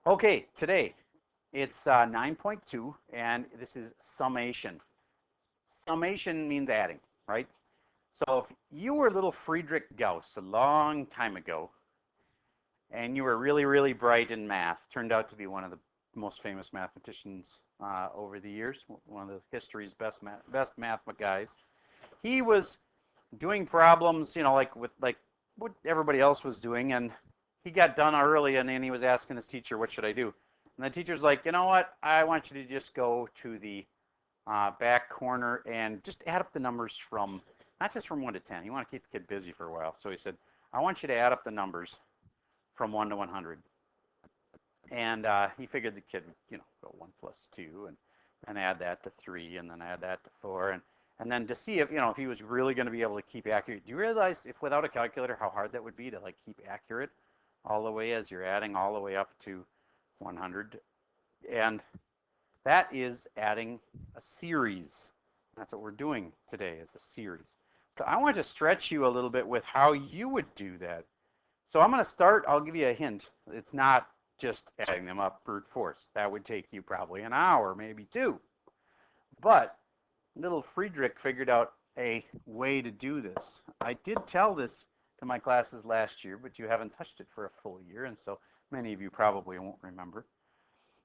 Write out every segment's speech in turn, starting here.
Okay, today it's 9.2, and this is summation. Summation means adding, right? So if you were little Friedrich Gauss a long time ago, and you were really, really bright in math, turned out to be one of the most famous mathematicians over the years, one of the history's best math guys. He was doing problems, like what everybody else was doing, and he got done early, and then he was asking his teacher, "What should I do?" And the teacher's like, "You know what? I want you to just go to the back corner and just add up the numbers from not just from 1 to 10. You want to keep the kid busy for a while." So he said, "I want you to add up the numbers from 1 to 100." And he figured the kid would, go 1 plus 2 and add that to 3 and then add that to 4 and then to see if he was really going to be able to keep accurate. Do you realize if without a calculator how hard that would be to like keep accurate all the way as you're adding all the way up to 100? And that is adding a series. That's what we're doing today, is a series. So I want to stretch you a little bit with how you would do that. So I'm going to start, I'll give you a hint. It's not just adding them up brute force. That would take you probably an hour, maybe 2. But little Friedrich figured out a way to do this. I did tell this to my classes last year, but you haven't touched it for a full year, and so many of you probably won't remember.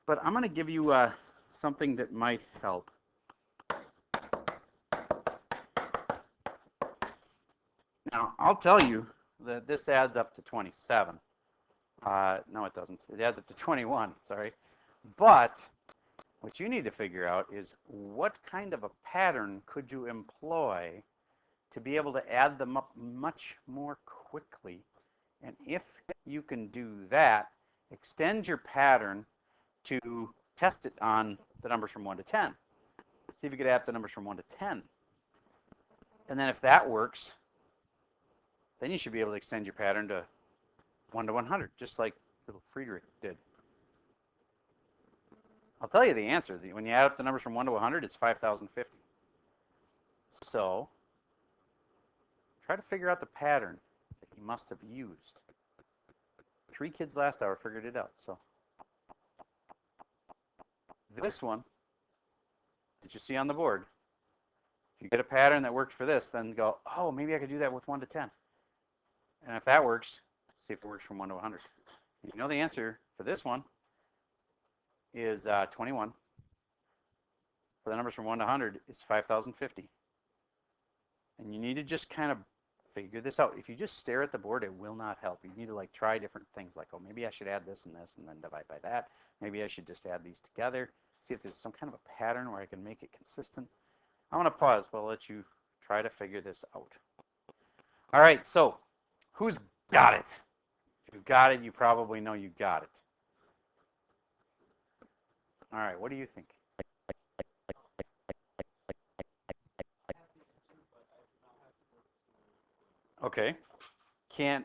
But I'm going to give you something that might help. Now, I'll tell you that this adds up to 27. No, it doesn't. It adds up to 21, sorry. But what you need to figure out is what kind of a pattern could you employ to be able to add them up much more quickly. And if you can do that, extend your pattern to test it on the numbers from 1 to 10. See if you could add the numbers from 1 to 10. And then if that works, then you should be able to extend your pattern to 1 to 100, just like little Friedrich did. I'll tell you the answer. When you add up the numbers from 1 to 100, it's 5,050. So try to figure out the pattern that you must have used. 3 kids last hour figured it out. So this one that you see on the board, if you get a pattern that works for this, then go, oh, maybe I could do that with 1 to 10. And if that works, see if it works from 1 to 100. You know the answer for this one is 21. For the numbers from 1 to 100 is 5,050. And you need to just kind of figure this out. If you just stare at the board, it will not help. You need to like try different things like, oh, maybe I should add this and then divide by that. Maybe I should just add these together. See if there's some kind of a pattern where I can make it consistent. I'm going to pause, but I'll let you try to figure this out. All right, so who's got it? If you've got it, you probably know you got it. All right, what do you think? Okay. Can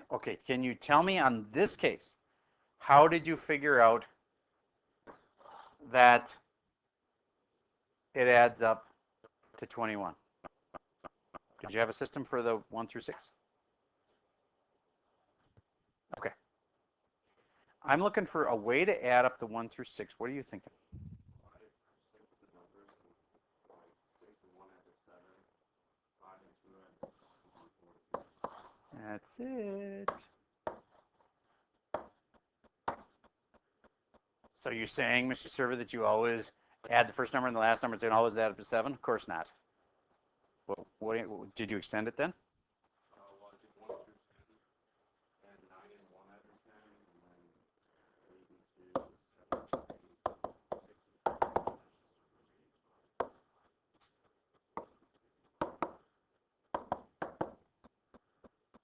you tell me on this case, how did you figure out that it adds up to 21? Did you have a system for the 1 through 6? Okay. I'm looking for a way to add up the 1 through 6. What are you thinking? That's it. So you're saying, Mr. Server, that you always add the first number and the last number and always add up to 7? Of course not. What did you extend it then?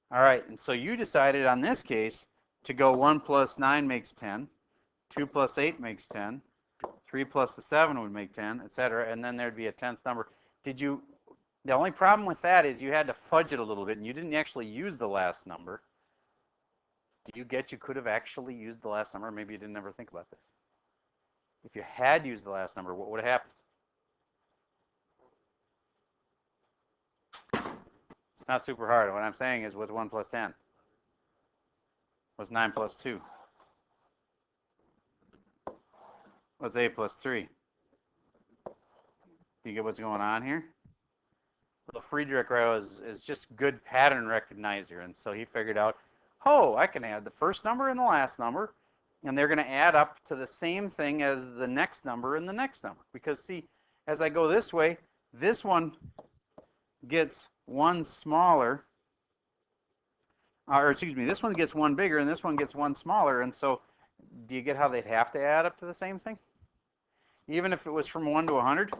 All right, and so you decided on this case to go 1 plus 9 makes 10, 2 plus 8 makes 10, 3 plus the 7 would make 10, etc., and then there'd be a 10th number. The only problem with that is you had to fudge it a little bit, and you didn't actually use the last number. Do you get you could have actually used the last number? Maybe you didn't ever think about this. If you had used the last number, what would have happened? It's not super hard. What I'm saying is what's 1 plus 10? What's 9 plus 2? What's a plus 3? Do you get what's going on here? Well, Friedrich is just good pattern recognizer, and so he figured out, oh, I can add the first number and the last number, and they're going to add up to the same thing as the next number and the next number. Because see, as I go this way, this one gets one smaller, or excuse me, this one gets one bigger, and this one gets one smaller, and so do you get how they'd have to add up to the same thing? Even if it was from 1 to 100?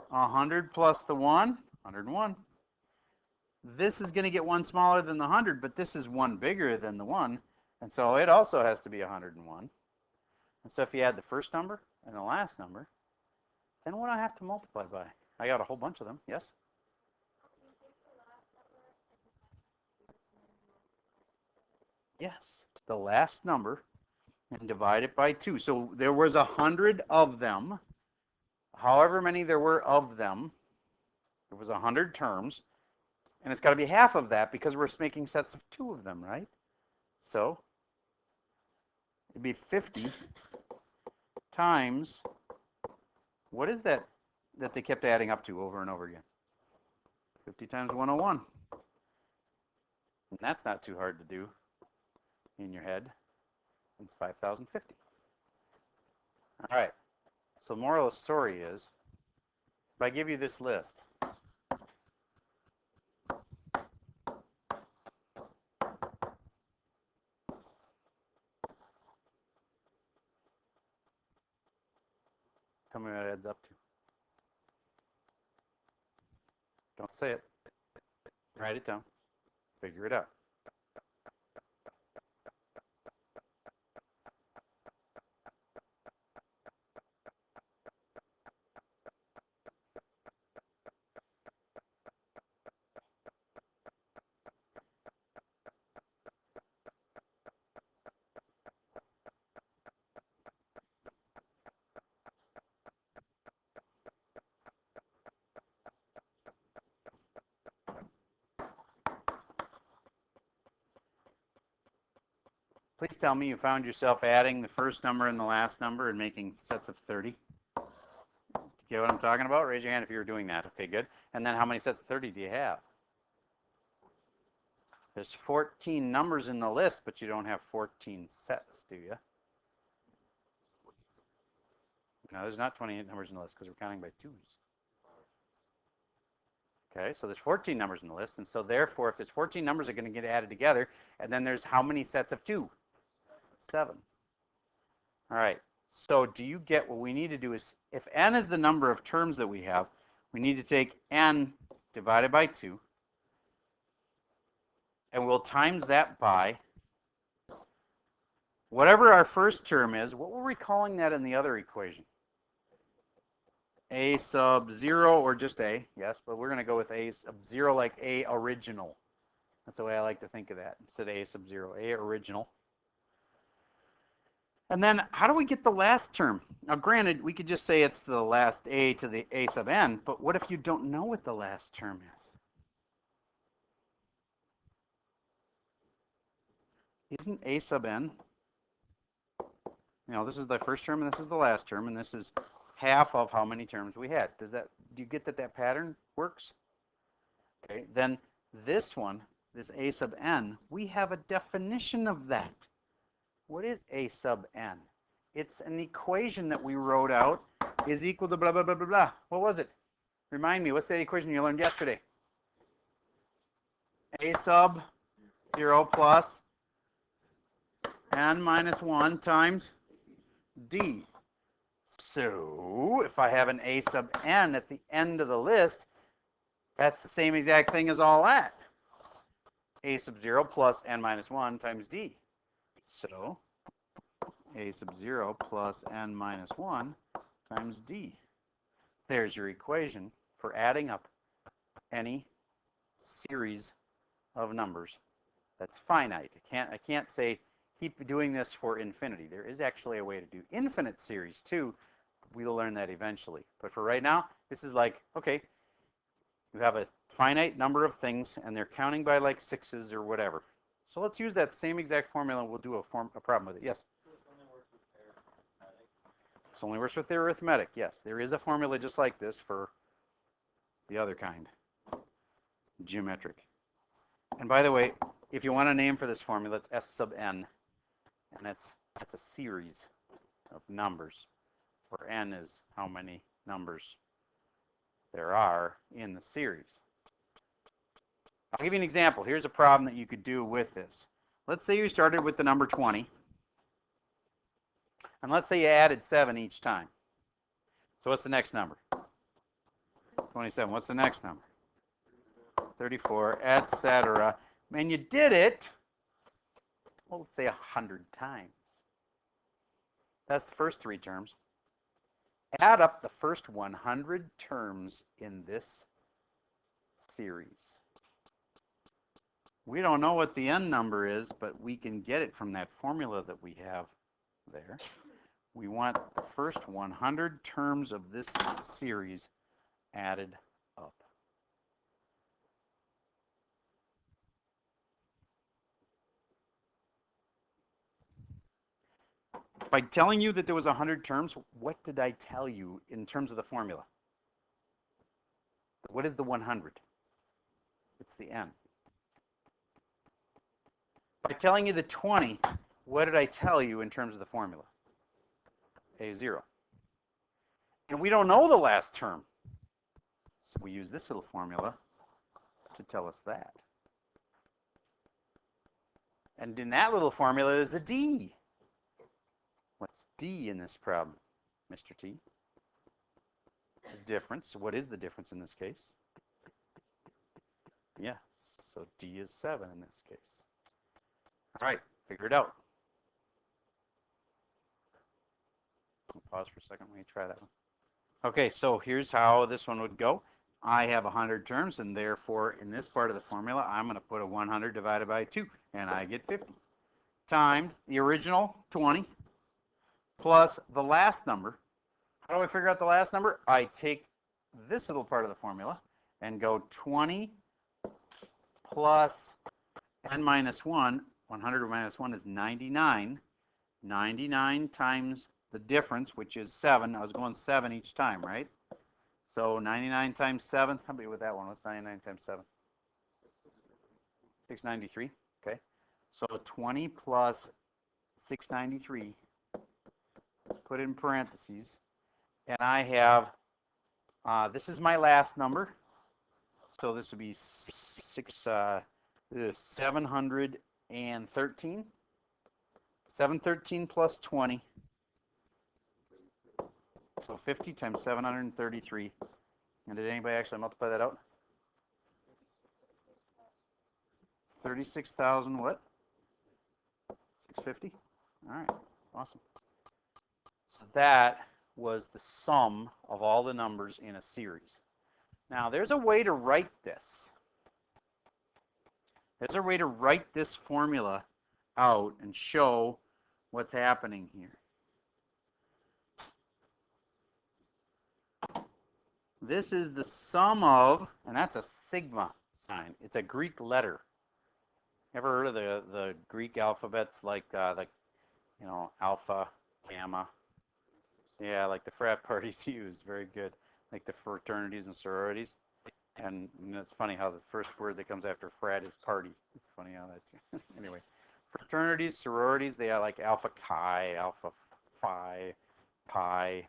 100 plus the 1, 101. This is going to get one smaller than the 100, but this is one bigger than the 1, and so it also has to be 101. And so if you add the first number and the last number, then what do I have to multiply by? I got a whole bunch of them. Yes? Yes, the last number and divide it by 2. So there was 100 of them. However many there were of them, there was 100 terms, and it's got to be half of that because we're making sets of 2 of them, right? So it'd be 50 times, what is that they kept adding up to over and over again? 50 times 101. And that's not too hard to do in your head. It's 5,050. All right. So moral of the story is, if I give you this list, tell me what it adds up to. Don't say it. Write it down. Figure it out. Please tell me you found yourself adding the first number and the last number and making sets of 30. You get what I'm talking about? Raise your hand if you were doing that. Okay, good. And then how many sets of 30 do you have? There's 14 numbers in the list, but you don't have 14 sets, do you? No, there's not 28 numbers in the list because we're counting by 2s. Okay, so there's 14 numbers in the list, and so therefore, if there's 14 numbers are going to get added together, and then there's how many sets of 2? 7. All right, so do you get what we need to do is, if n is the number of terms that we have, we need to take n divided by 2, and we'll times that by whatever our first term is. What were we calling that in the other equation? A sub 0 or just A, yes, but we're going to go with A sub 0 like A original. That's the way I like to think of that, instead of A sub 0, A original. And then how do we get the last term? Now granted, we could just say it's the last A to the A sub n, but what if you don't know what the last term is? Isn't A sub n, you know, this is the first term and this is the last term, and this is half of how many terms we had. Do you get that pattern works? Okay, then this one, this A sub n, we have a definition of that. What is A sub n? It's an equation that we wrote out is equal to blah, blah, blah, blah, blah. What was it? Remind me, what's that equation you learned yesterday? A sub 0 plus n minus 1 times d. So if I have an A sub n at the end of the list, that's the same exact thing as all that. A sub 0 plus n minus 1 times d. So A sub 0 plus n minus 1 times d. There's your equation for adding up any series of numbers that's finite. I can't say keep doing this for infinity. There is actually a way to do infinite series too. We'll learn that eventually. But for right now, this is like, okay, You have a finite number of things, and they're counting by like sixes or whatever. So let's use that same exact formula, and we'll do a problem with it. Yes? This only works with the arithmetic. Yes, there is a formula just like this for the other kind, geometric. And by the way, if you want a name for this formula, it's S sub n, and that's a series of numbers, where n is how many numbers there are in the series. I'll give you an example. Here's a problem that you could do with this. Let's say you started with the number 20, and let's say you added 7 each time. So what's the next number? 27. What's the next number? 34, etc. And you did it, well, let's say 100 times. That's the first 3 terms. Add up the first 100 terms in this series. We don't know what the n number is, but we can get it from that formula that we have there. We want the first 100 terms of this series added up. By telling you that there was 100 terms, what did I tell you in terms of the formula? What is the 100? It's the n. By telling you the 20, what did I tell you in terms of the formula? A0. And we don't know the last term. So we use this little formula to tell us that. And in that little formula is a D. What's D in this problem, Mr. T? The difference. So what is the difference in this case? Yes, so D is 7 in this case. All right, figure it out. I'll pause for a second. Let me try that one. Okay, so here's how this one would go. I have 100 terms, and therefore, in this part of the formula, I'm going to put a 100 divided by 2, and I get 50, times the original 20, plus the last number. How do I figure out the last number? I take this little part of the formula and go 20 plus n minus 1. 100 minus 1 is 99. 99 times the difference, which is 7. I was going 7 each time, right? So 99 times 7. How about with that one? What's 99 times 7? 693. Okay. So 20 plus 693. Put it in parentheses. And I have, this is my last number. So this would be 713. 713 plus 20. So 50 times 733. And did anybody actually multiply that out? 36,000 what? 650? All right, awesome. So that was the sum of all the numbers in a series. Now, there's a way to write this. There's a way to write this formula out and show what's happening here. This is the sum of, and that's a sigma sign. It's a Greek letter. Ever heard of the Greek alphabets like you know, alpha, gamma? Yeah, like the frat parties use. Very good. Like the fraternities and sororities. And it's funny how the first word that comes after frat is party. It's funny how that. Anyway, fraternities, sororities, they are like alpha chi, alpha phi, pi.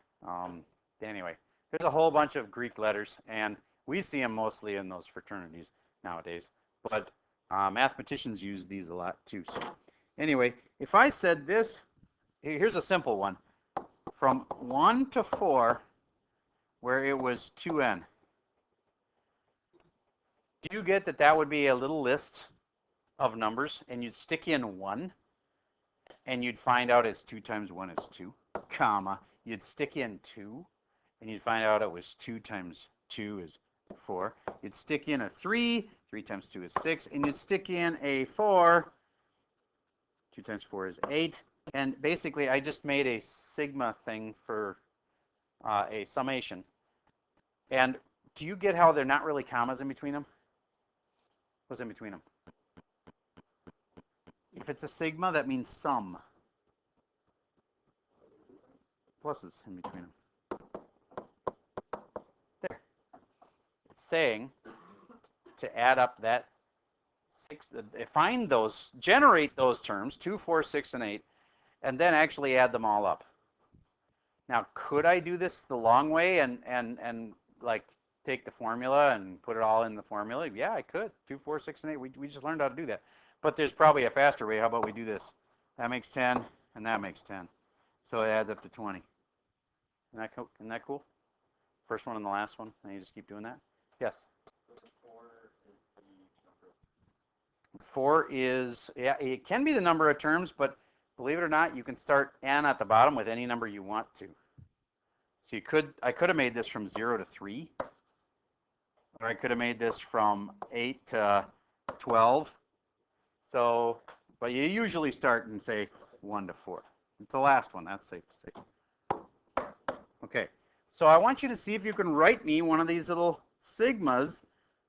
Anyway, there's a whole bunch of Greek letters, and we see them mostly in those fraternities nowadays. But mathematicians use these a lot too. So anyway, if I said this, here's a simple one. From 1 to 4, where it was 2n. Do you get that that would be a little list of numbers, and you'd stick in 1, and you'd find out it's 2 times 1 is 2, comma. You'd stick in 2, and you'd find out it was 2 times 2 is 4. You'd stick in a 3, 3 times 2 is 6, and you'd stick in a 4, 2 times 4 is 8. And basically, I just made a sigma thing for a summation. And do you get how they're not really commas in between them? What's in between them? If it's a sigma, that means sum. Pluses in between them. There. It's saying to add up that find those, generate those terms, 2, 4, 6, and 8, and then actually add them all up. Now, could I do this the long way and like take the formula and put it all in the formula? Yeah, I could. 2, 4, 6, and 8. We just learned how to do that. But there's probably a faster way. How about we do this? That makes 10, and that makes 10. So it adds up to 20. Isn't that cool? First one and the last one, and you just keep doing that? Yes? 4 is, yeah, it can be the number of terms, but believe it or not, you can start n at the bottom with any number you want to. So I could have made this from 0 to 3, or I could have made this from 8 to 12. So, but you usually start and say 1 to 4. It's the last one, that's safe to say. Okay, so I want you to see if you can write me one of these little sigmas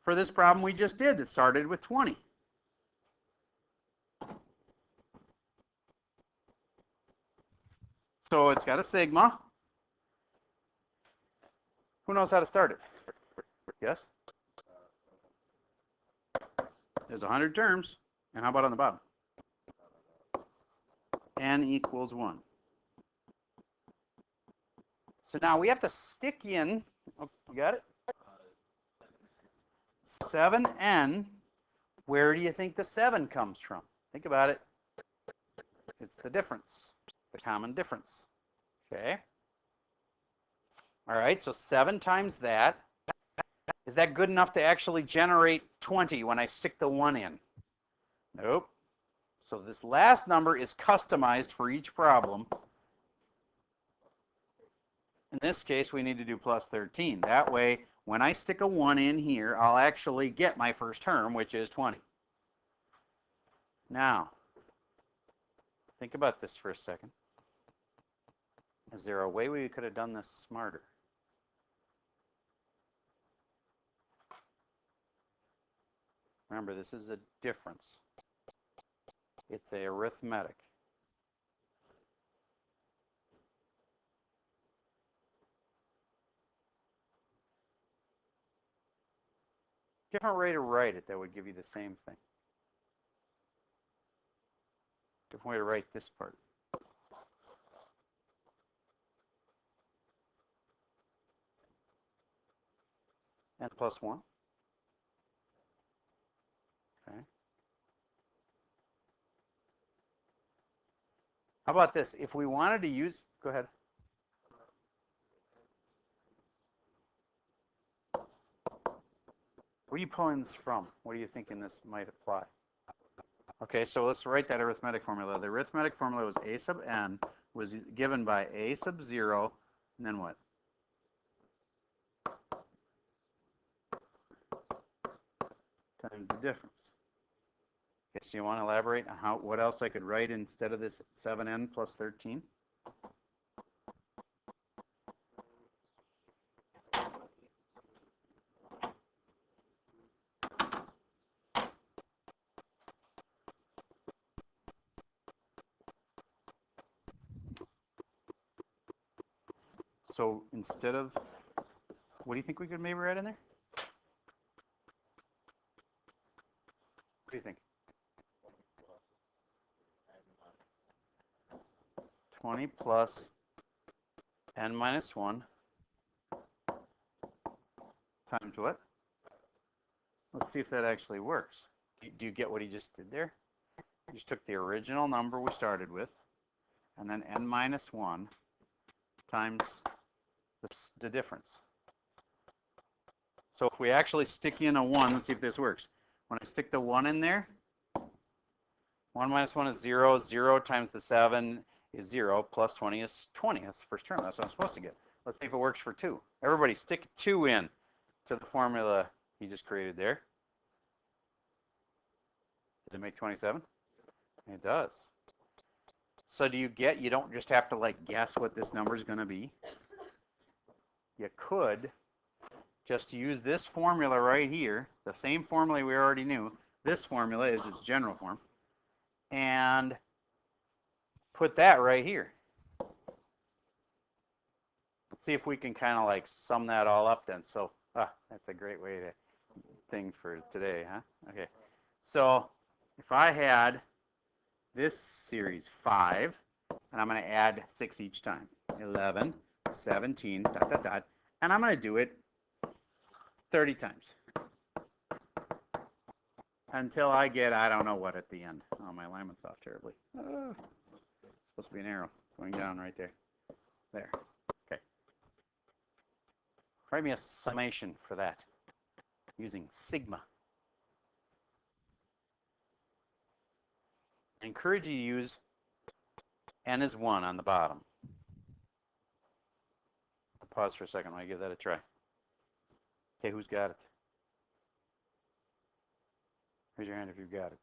for this problem we just did that started with 20. So it's got a sigma. Who knows how to start it? Yes? There's 100 terms. And how about on the bottom? N equals 1. So now we have to stick in, oh, you got it? 7n. Where do you think the 7 comes from? Think about it. It's the difference, the common difference. Okay. All right, so 7 times that. Is that good enough to actually generate 20 when I stick the 1 in? Nope. So this last number is customized for each problem. In this case, we need to do plus 13. That way, when I stick a 1 in here, I'll actually get my first term, which is 20. Now, think about this for a second. Is there a way we could have done this smarter? Remember, this is a difference. It's a arithmetic. Different way to write it that would give you the same thing. Different way to write this part. N plus 1. Okay. How about this? If we wanted to use, go ahead. Where are you pulling this from? What are you thinking this might apply? Okay, so let's write that arithmetic formula. The arithmetic formula was a sub n was given by a sub 0, and then what? Times the difference. Okay, so you want to elaborate on what else I could write instead of this 7n plus 13? So instead of, what do you think we could maybe write in there? What do you think? 20 plus n minus 1 times what? Let's see if that actually works. Do you get what he just did there? He just took the original number we started with, and then n minus 1 times the difference. So if we actually stick in a 1, let's see if this works. When I stick the 1 in there, 1 minus 1 is 0. 0 times the 7 is 0. Plus 20 is 20. That's the first term. That's what I'm supposed to get. Let's see if it works for 2. Everybody stick 2 in to the formula he just created there. Did it make 27? It does. So do you get, you don't just have to like guess what this number is going to be. You could just use this formula right here, the same formula we already knew. This formula is its general form. And put that right here. Let's see if we can kind of like sum that all up then. So, that's a great way to thing for today, huh? Okay. So, if I had this series 5, and I'm going to add 6 each time. 11, 17, dot, dot, dot. And I'm going to do it 30 times. Until I get, I don't know what at the end. Oh, my alignment's off terribly. Supposed to be an arrow going down right there. There. Okay. Write me a summation for that using sigma. I encourage you to use n is 1 on the bottom. Pause for a second while I give that a try. Okay, who's got it? Raise your hand if you've got it.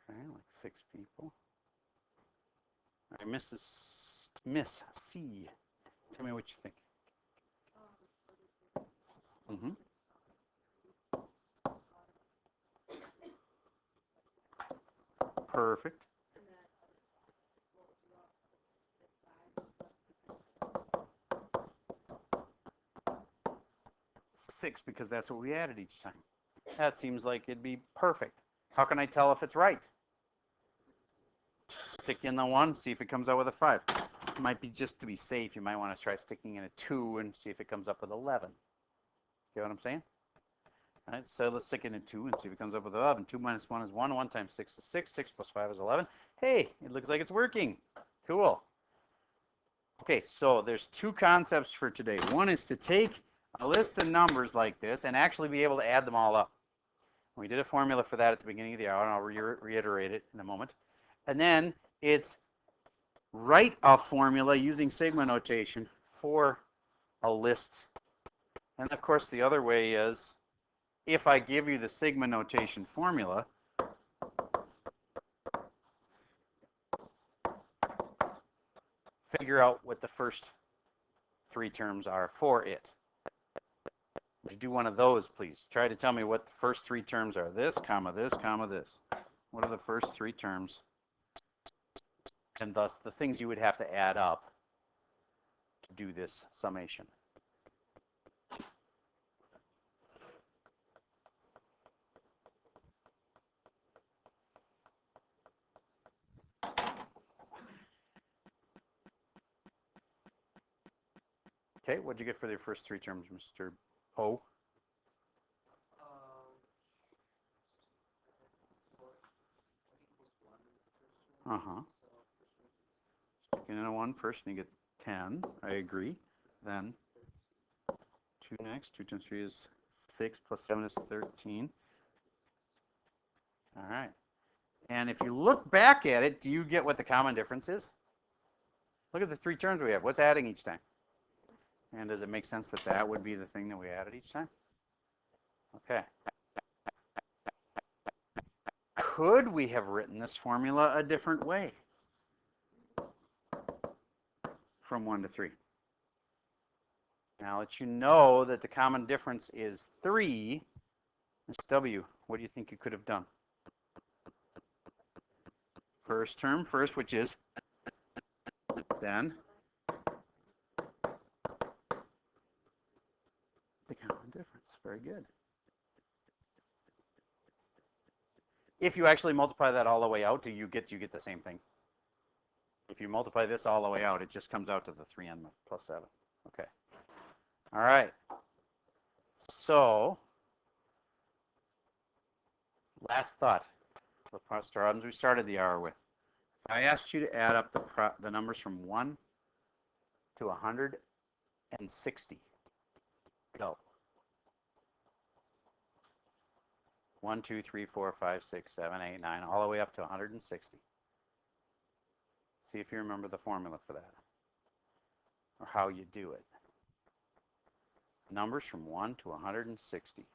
Okay, like 6 people. All right, Miss C. Tell me what you think. Perfect. 6 because that's what we added each time. That seems like it'd be perfect. How can I tell if it's right? Stick in the 1, see if it comes out with a 5. It might be just to be safe. You might want to try sticking in a 2 and see if it comes up with 11. Get what I'm saying? All right, so let's stick in a 2 and see if it comes up with 11. 2 minus 1 is 1. 1 times 6 is 6. 6 plus 5 is 11. Hey, it looks like it's working. Cool. Okay, so there's 2 concepts for today. One is to take a list of numbers like this and actually be able to add them all up. We did a formula for that at the beginning of the hour, and I'll reiterate it in a moment. And then it's write a formula using sigma notation for a list. And of course, the other way is if I give you the sigma notation formula, figure out what the first 3 terms are for it. Would you do one of those, please? Try to tell me what the first 3 terms are. This, comma, this, comma, this. What are the first 3 terms? And thus the things you would have to add up to do this summation. Okay, what'd you get for the first 3 terms, Mr. O? Sticking in a 1 first, and you get 10. I agree. Then 2 next. 2 times 3 is 6, plus 7 is 13. All right. And if you look back at it, do you get what the common difference is? Look at the 3 terms we have. What's adding each time? And does it make sense that that would be the thing that we added each time? Okay. Could we have written this formula a different way? From 1 to 3. Now let you know that the common difference is 3. Mr. W, what do you think you could have done? First term first, which is then the common difference. Very good. If you actually multiply that all the way out, you get the same thing. If you multiply this all the way out, it just comes out to the 3n plus 7. Okay. All right. So, last thought. The problems we started the hour with. I asked you to add up the numbers from 1 to 160. Go. 1, 2, 3, 4, 5, 6, 7, 8, 9, all the way up to 160. See if you remember the formula for that, or how you do it. Numbers from 1 to 160.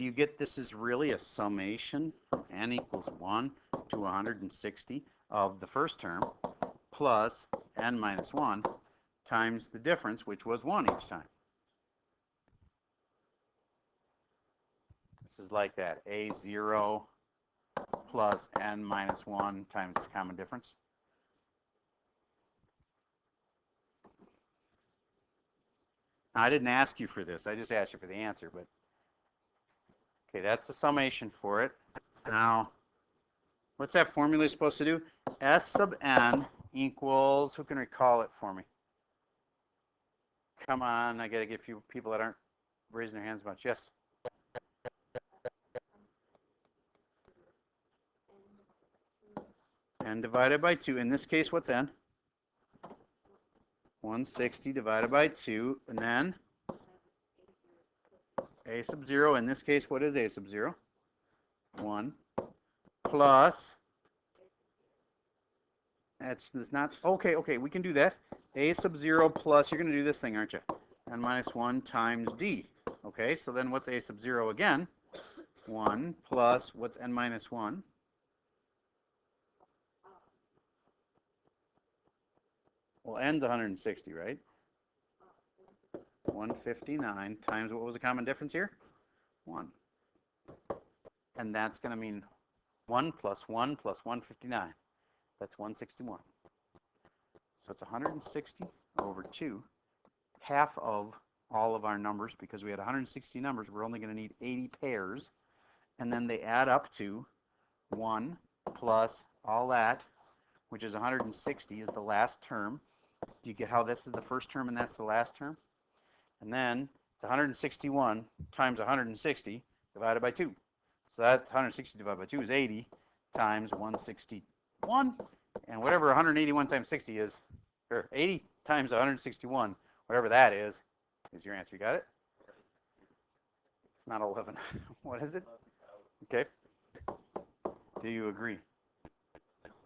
do you get this is really a summation from n equals 1 to 160 of the first term plus n minus 1 times the difference, which was 1 each time. This is like that, a0 plus n minus 1 times the common difference. Now, I didn't ask you for this. I just asked you for the answer. But okay, that's the summation for it. Now, what's that formula supposed to do? S sub n equals, who can recall it for me? Come on, I got to get a few people that aren't raising their hands much. Yes? N divided by 2. In this case, what's n? 160 divided by 2. And then a sub 0. In this case, what is a sub 0? 1 plus, that's not, okay, we can do that. A sub 0 plus, you're going to do this thing, aren't you? N minus 1 times d. Okay, so then what's a sub 0 again? 1 plus, what's n minus 1? Well, n's 160, right? 159 times, what was the common difference here? 1. And that's going to mean 1 plus 1 plus 159. That's 161. So it's 160 over 2, half of all of our numbers. Because we had 160 numbers, we're only going to need 80 pairs. And then they add up to 1 plus all that, which is 160, is the last term. Do you get how this is the first term and that's the last term? And then it's 161 times 160 divided by 2. So that's 160 divided by 2 is 80 times 161. And whatever 181 times 60 is, or 80 times 161, whatever that is your answer. You got it? It's not 11. What is it? Okay. Do you agree?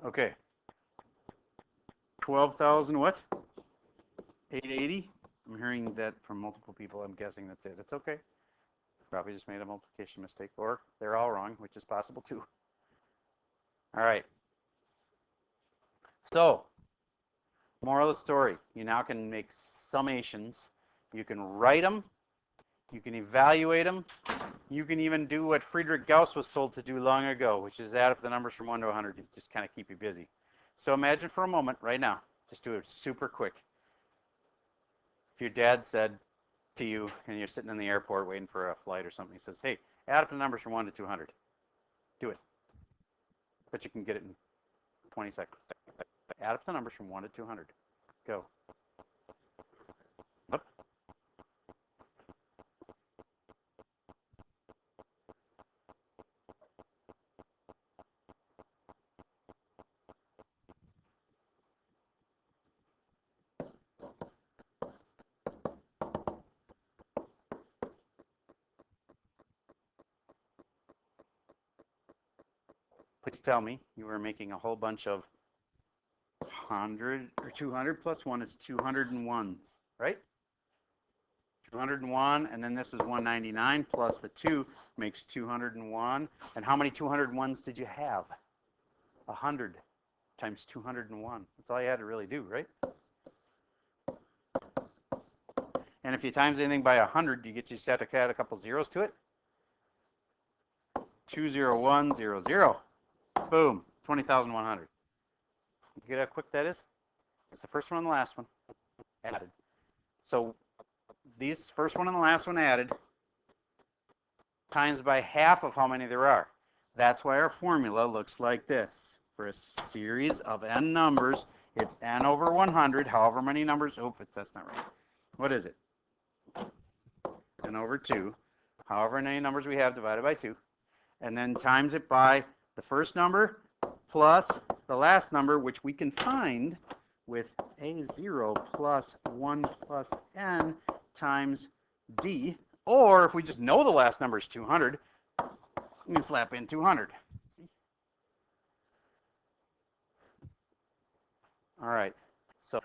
Okay. 12,000 what? 880? I'm hearing that from multiple people. I'm guessing that's it. It's okay. Probably just made a multiplication mistake, or they're all wrong, which is possible too. All right. So, moral of the story, you now can make summations. You can write them. You can evaluate them. You can even do what Friedrich Gauss was told to do long ago, which is add up the numbers from 1 to 100. Just kind of keep you busy. So imagine for a moment, right now, just do it super quick. If your dad said to you, and you're sitting in the airport waiting for a flight or something, he says, hey, add up the numbers from 1 to 200. Do it. But you can get it in 20 seconds. Add up the numbers from 1 to 200. Go. Up. Please tell me you were making a whole bunch of 100 or 200 plus 1 is 201s, right? 201, and then this is 199 plus the 2 makes 201. And how many 201s did you have? 100 times 201. That's all you had to really do, right? And if you times anything by 100, you just have to add a couple zeros to it. 20100. Boom, 20,100. You get how quick that is? It's the first one and the last one added. So these first one and the last one added times by half of how many there are. That's why our formula looks like this. For a series of n numbers, it's n over 100, however many numbers. Oh, that's not right. What is it? N over 2, however many numbers we have divided by 2. And then times it by the first number plus the last number, which we can find with a0 plus 1 plus n times d. Or if we just know the last number is 200, we can slap in 200. See? All right. So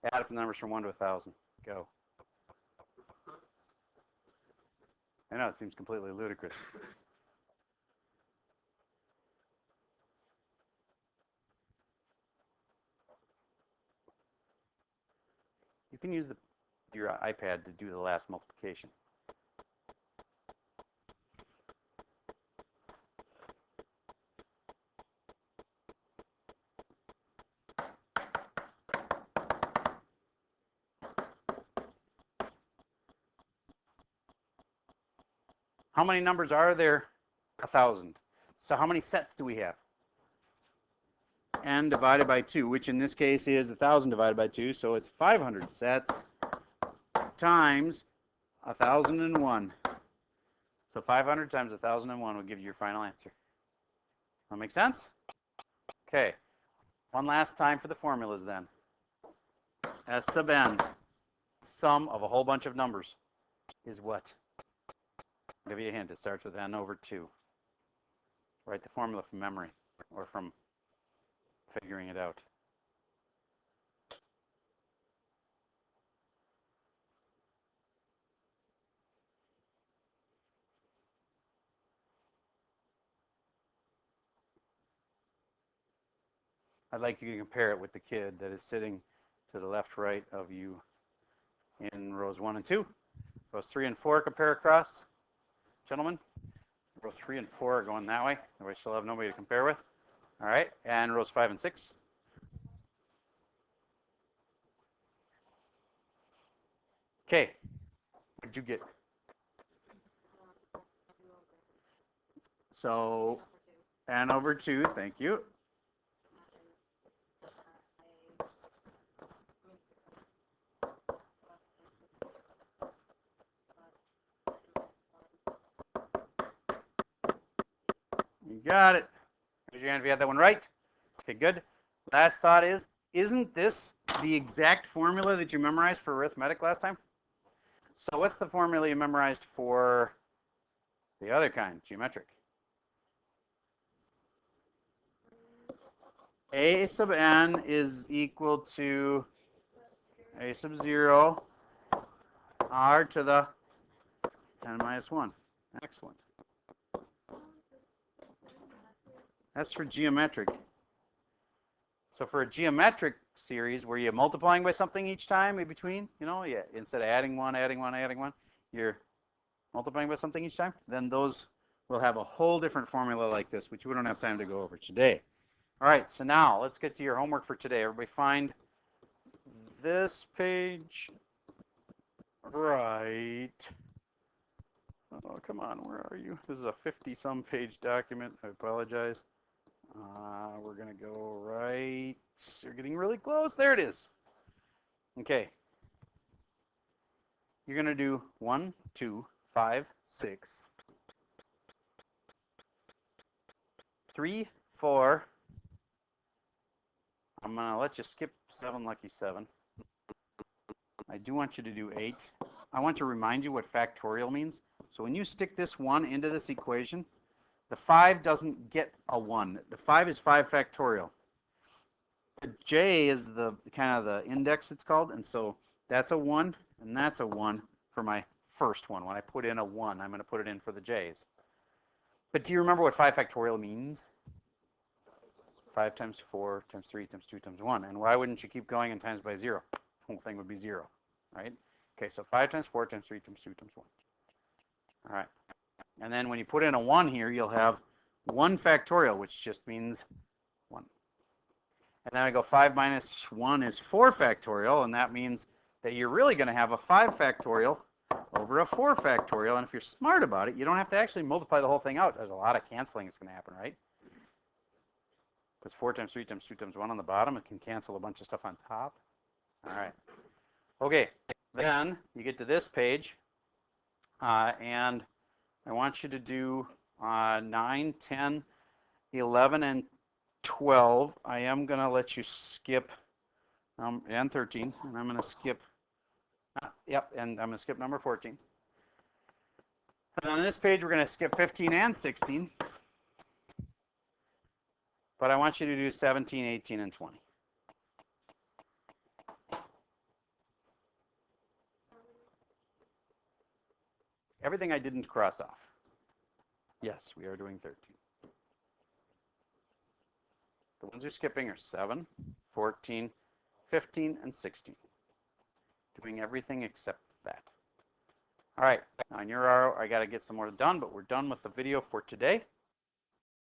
add up the numbers from 1 to 1,000. Go. I know, it seems completely ludicrous. You can use your iPad to do the last multiplication. How many numbers are there? 1,000. So how many sets do we have? N divided by 2, which in this case is 1,000 divided by 2, so it's 500 sets times 1,001. So 500 times 1,001 will give you your final answer. That make sense? Okay. One last time for the formulas then. S sub n, sum of a whole bunch of numbers, is what? I'll give you a hint. It starts with n over 2. Write the formula from memory or from figuring it out. I'd like you to compare it with the kid that is sitting to the left, right of you in rows 1 and 2. Rows 3 and 4 compare across. Gentlemen, row 3 and 4 are going that way. We still have nobody to compare with. All right, and rows 5 and 6. Okay, what did you get? So, n over 2, thank you. You got it. Raise your hand if you had that one right. Okay, good. Last thought is, isn't this the exact formula that you memorized for arithmetic last time? So what's the formula you memorized for the other kind, geometric? A sub n is equal to a sub 0 r to the n minus 1. Excellent. That's for geometric. So for a geometric series where you're multiplying by something each time in between, you know, yeah, instead of adding one, you're multiplying by something each time, then those will have a whole different formula like this, which we don't have time to go over today. All right, so now let's get to your homework for today. Everybody find this page right. Oh, come on, where are you? This is a 50-some page document. I apologize. We're going to go right. You're getting really close. There it is. Okay. You're going to do 1, 2, 5, 6, 3, 4. I'm going to let you skip 7, lucky 7. I do want you to do 8. I want to remind you what factorial means. So when you stick this 1 into this equation, the 5 doesn't get a 1. The 5 is 5 factorial. The j is the kind of the index it's called, and so that's a 1, and that's a 1 for my first one. When I put in a 1, I'm going to put it in for the j's. But do you remember what 5 factorial means? 5 times 4 times 3 times 2 times 1. And why wouldn't you keep going and times by 0? The whole thing would be 0, right? Okay, so 5 times 4 times 3 times 2 times 1. All right. And then when you put in a 1 here, you'll have 1 factorial, which just means 1. And then I go 5 minus 1 is 4 factorial, and that means that you're really going to have a 5 factorial over a 4 factorial. And if you're smart about it, you don't have to actually multiply the whole thing out. There's a lot of canceling that's going to happen, right? Because 4 times 3 times 2 times 1 on the bottom, it can cancel a bunch of stuff on top. All right. Okay, then you get to this page, and I want you to do 9, 10, 11, and 12. I am going to let you skip, and 13, and I'm going to skip, and I'm going to skip number 14. And on this page, we're going to skip 15 and 16. But I want you to do 17, 18, and 20. everything I didn't cross off. Yes, we are doing 13. The ones you're skipping are 7, 14, 15, and 16. Doing everything except that. All right, on your arrow, I got to get some more done, but we're done with the video for today.